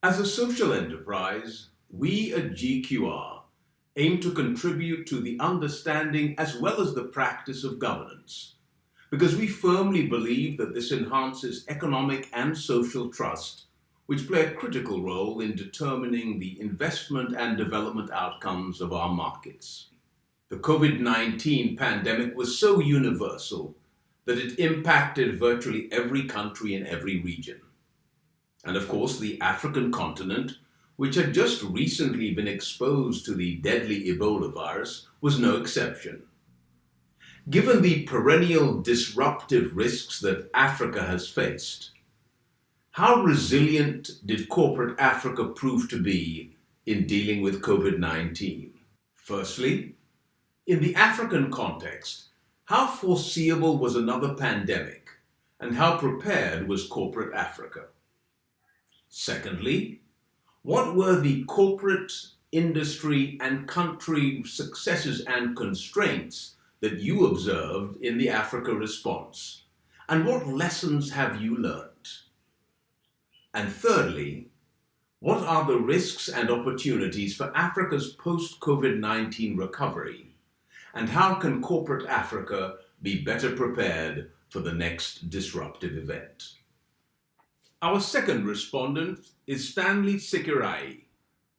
As a social enterprise, we at GQR aim to contribute to the understanding as well as the practice of governance, because we firmly believe that this enhances economic and social trust, which play a critical role in determining the investment and development outcomes of our markets. The COVID-19 pandemic was so universal that it impacted virtually every country in every region. And of course, the African continent, which had just recently been exposed to the deadly Ebola virus, was no exception. Given the perennial disruptive risks that Africa has faced, how resilient did corporate Africa prove to be in dealing with COVID-19? Firstly, in the African context, how foreseeable was another pandemic, and how prepared was corporate Africa? Secondly, what were the corporate, industry, and country successes and constraints that you observed in the Africa response? And what lessons have you learned? And thirdly, what are the risks and opportunities for Africa's post-COVID-19 recovery? And how can corporate Africa be better prepared for the next disruptive event? Our second respondent is Stanley Tsikirayi,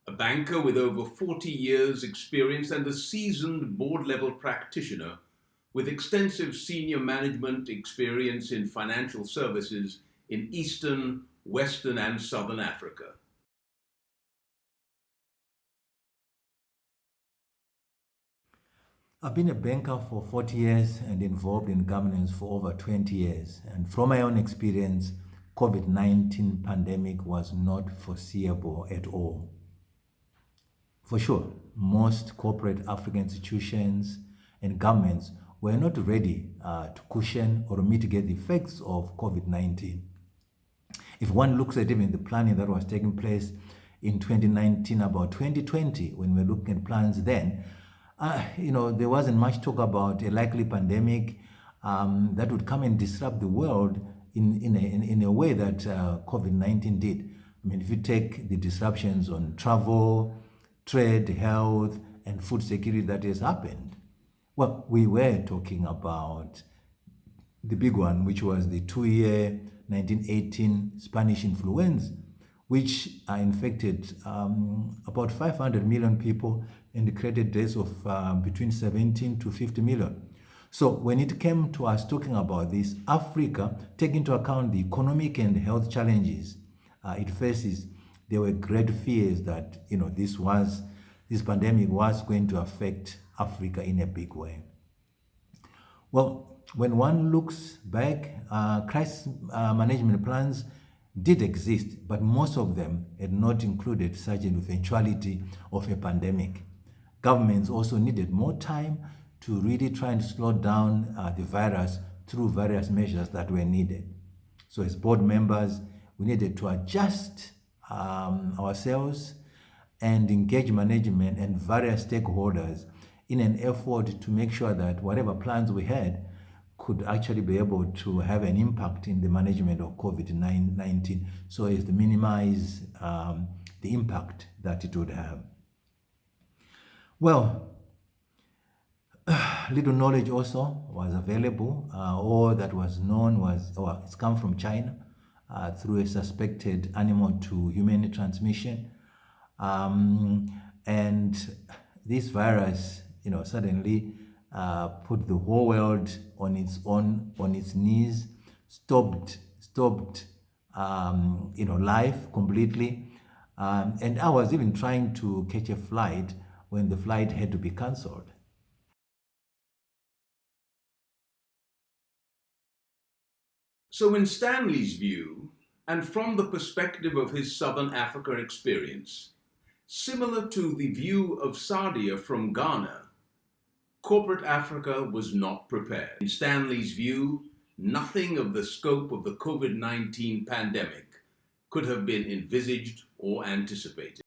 a banker with over 40 years' experience and a seasoned board-level practitioner with extensive senior management experience in financial services in Eastern, Western, and Southern Africa. I've been a banker for 40 years and involved in governance for over 20 years. And from my own experience, COVID-19 pandemic was not foreseeable at all. For sure, most corporate African institutions and governments were not ready to cushion or mitigate the effects of COVID-19. If one looks at even the planning that was taking place in 2019 about 2020, when we were looking at plans then, there wasn't much talk about a likely pandemic that would come and disrupt the world in a way that COVID-19 did. I mean, if you take the disruptions on travel, trade, health, and food security that has happened, well, we were talking about the big one, which was the 2-year 1918 Spanish influenza, which infected about 500 million people and created deaths of between 17 to 50 million. So when it came to us talking about this, Africa, taking into account the economic and health challenges it faces, there were great fears that this pandemic was going to affect Africa in a big way. Well, when one looks back, crisis management plans did exist, but most of them had not included such an eventuality of a pandemic. Governments also needed more time to really try and slow down the virus through various measures that were needed. So as board members, we needed to adjust ourselves and engage management and various stakeholders in an effort to make sure that whatever plans we had could actually be able to have an impact in the management of COVID-19 so as to minimize the impact that it would have. Well, little knowledge also was available. All that was known it's come from China through a suspected animal to human transmission. And this virus, suddenly put the whole world on its knees, stopped life completely. And I was even trying to catch a flight when the flight had to be cancelled. So in Stanley's view, and from the perspective of his Southern Africa experience, similar to the view of Sadia from Ghana, corporate Africa was not prepared. In Stanley's view, nothing of the scope of the COVID-19 pandemic could have been envisaged or anticipated.